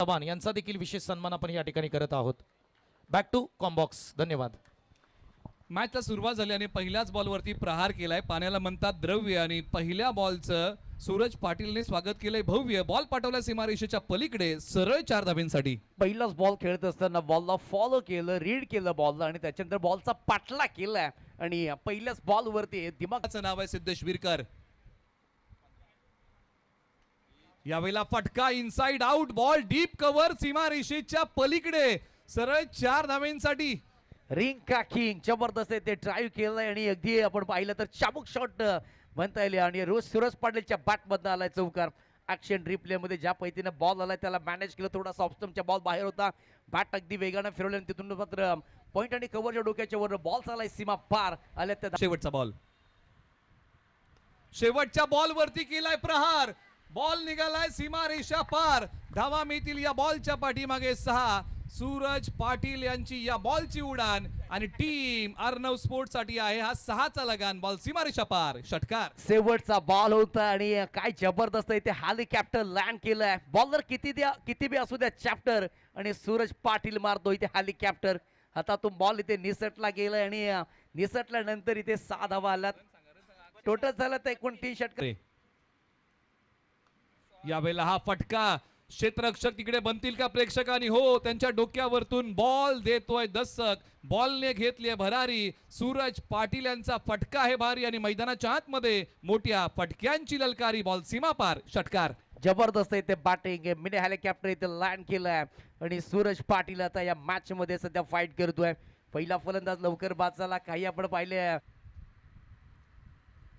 चव्हाण यांचा देखील विशेष सन्मान आपण या ठिकाणी करत आहोत. Back to combox. धन्यवाद. मॅचला सुरुवात झाली आणि पहिल्याच बॉलवरती प्रहार केलाय. पाण्याला म्हणतात द्रव्य आणि पहिल्या बॉलचं सूरज पाटीलने स्वागत केलंय भव्य. बॉल पाठवला सीमारेषेच्या पलीकडे सरळ 4 धाब्यांसाठी. पहिलाच बॉल खेळत असताना बॉलला फॉलो केलं, रीड केलं बॉलला आणि त्याच्यानंतर बॉलचा पाठला केलाय आणि पहिल्याच बॉलवरती दिमागाचं नाव आहे सिद्धेश विरकर. यावेळेला फटका inside out. Ball deep cover सीमारेषेच्या पलीकडे सरळ 4 धाब्यांसाठी. रिंग किंग जबरदस्त आहे ते ड्राईव्ह केलंय आणि अगदी आपण पाहिलं तर चाबूक शॉट म्हणता येईल आणि सूरज पाटीलच्या बॅट मधनं आलाय चौकार. ऍक्शन रिप्ले मध्ये ज्या पद्धतीने बॉल आलाय त्याला मॅनेज केलं. थोडासा ऑफस्टमच्या बॉल बाहेर होता. बॅट अगदी वेगाने फिरवले आणि तिथून मात्र पॉइंट आणि कव्हरच्या डोक्याच्या वर बॉल चालाय सीमा पार आल्या. त्या शेवटचा बॉल. शेवटच्या बॉल वरती केलाय प्रहार. बॉल निघालाय सीमारेषा पार. धावा मिळतील या बॉलच्या पाठीमागे 6. सूरज पाटील यांची या बॉलची उडान आणि टीम अर्णव स्पोर्ट्स साठी आहे हा 6चा लगान. बॉल सीमारेषा पार. षटकार. शेवटचा बॉल होता आणि काय जबरदस्त इथे हेलिकॉप्टर लँड केलाय. बॉलर किती बी असू द्या चॅप्टर आणि सूरज पाटील मारतो इथे हेलिकॉप्टर. हातातून बॉल इथे निसटला गेलाय आणि निसटल्यानंतर इथे 6 धावा आल्यात. टोटल झालं तर 29 षटकार. यावेळेला हा फटका क्षेत्ररक्षक तिकडे बनतील का प्रेक्षकांनी? हो, त्यांच्या डोक्यावरतून बॉल देतोय दस्तक. बॉलने घेतलीये भरारी. सूरज पाटील यांचा फटका आहे भारी आणि मैदानाच्या आतमध्ये मोठ्या फटक्यांची ललकारी. बॉल सीमा पार. षटकार. जबरदस्त इथे बॅटिंग मिनी हेलिकॉप्टर इथे लँड केलाय आणि सूरज पाटील आता या मॅच मध्ये सध्या फाईट करतोय. पहिला फलंदाज लवकर बाद झाला. काही आपण पाहिले.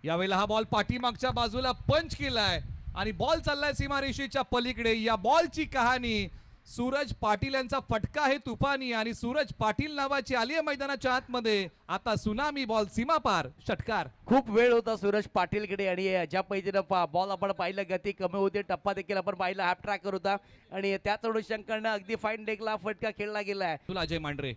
यावेळेला हा बॉल पाठीमागच्या बाजूला पंच केलाय आणि बॉल चाललाय सीमारेषेच्या पलीकडे. या बॉलची कहाणी सूरज पाटील यांचा फटका आहे तुफानी आणि सूरज पाटील नावाची आली आहे मैदानाच्या आतमध्ये. आता सुनामी. बॉल सीमा पार. षटकार. खूप वेळ होता सूरज पाटीलकडे आणि ज्या पद्धतीनं बॉल आपण पाहिलं गती कमी होते. टप्पा देखील आपण पाहिला हाफ ट्रॅकर होता आणि त्याच अनुषंगानं अगदी फाईन लेगला फटका खेळला गेलाय. तुला अजय मांढरे.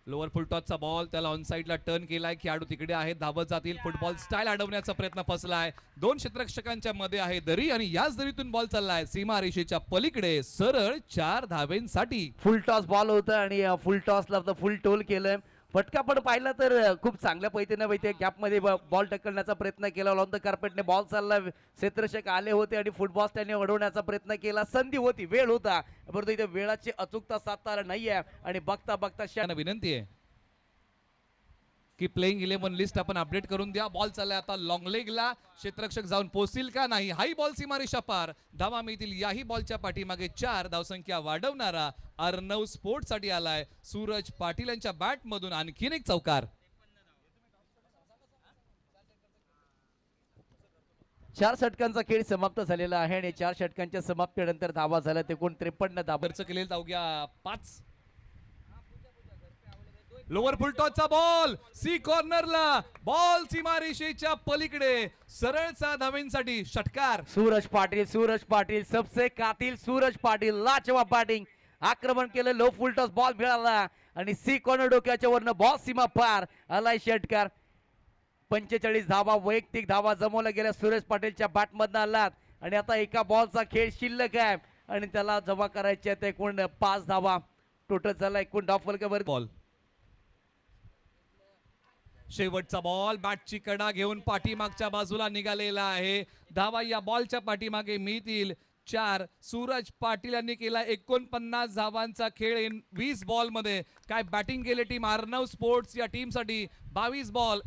लोअर फुलटॉसचा बॉल त्याला ऑन साइडला टर्न केलाय. खेळाडू तिकडे आहेत, धावत जातील. फुटबॉल स्टाईल अडवण्याचा प्रयत्न फसलाय. 2 क्षेत्ररक्षकांच्या मध्ये आहे दरी आणि याच दरीतून बॉल चाललाय सीमारेषेच्या पलीकडे सरळ 4 धाब्यांसाठी. फुल टॉस बॉल होता आणि फुल टॉसला फुल टोल केलंय. फटका पण पाहिला तर खूप चांगल्या पद्धतीने गॅप मध्ये बॉल ढकलण्याचा प्रयत्न केला. ऑन द कार्पेटने बॉल चालला. क्षेत्ररक्षक आले होते आणि फुटबॉल त्याने अडवण्याचा प्रयत्न केला. संधी होती, वेळ होता, परंतु इथे वेळाची अचूकता साधता नाहीये आणि बघता बघता विनंती आहे की प्लेइंग 11 लिस्ट आपण अपडेट करून द्या. बॉल चाललाय आता लॉंग लेगला. क्षेत्ररक्षक जाऊन पोहोचतील का नाही? हाई बॉल सीमारेषा पार. धावा मिळतील याही बॉलच्या पाठीमागे. 4 धावसंख्या वाढवणारा अर्णव स्पोर्ट्स साठी आलाय सूरज पाटील यांच्या बॅट मधून आणखीन एक चौकार. 4 षटकांचा खेळ समाप्त झालेला आहे आणि 4 षटकांच्या समाप्तीनंतर धावा झाल्या ते 53 धावा केलेला अवघ्या 5. लोअर फुलटॉसचा बॉल सी कॉर्नरला. बॉल सीमारेषेच्या पलीकडे सरळ 6 धाब्यांसाठी. षटकार. सूरज पाटील सबसे कातिल सूरज पाटील. लाजवाब बॅटिंग. आक्रमण केलं. लो फुल टॉस बॉल मिळाला आणि सी कॉर्नर डोक्याच्या वरनं बॉल सीमा पार आलाय. षटकार. 45 धावा वैयक्तिक धावा जमवल्या गेल्या सूरज पाटीलच्या बॅट मधनं आलात आणि आता एका बॉलचा खेळ शिल्लक आहे आणि त्याला जमा करायचे आहेत एकूण 5 धावा. टोटल झाला एकूण डावफलकावर बॉल. शेवटचा बॉल बॅटची कडा घेऊन पाठीमागच्या बाजूला निघालेला आहे. धावा या बॉलच्या पाठीमागे मिळतील 4. सूरज पाटील यांनी केला 49 धावांचा खेळ 20 बॉल मध्ये. काय बॅटिंग केले टीम अर्णव स्पोर्ट्स या टीम साठी. 22 बॉल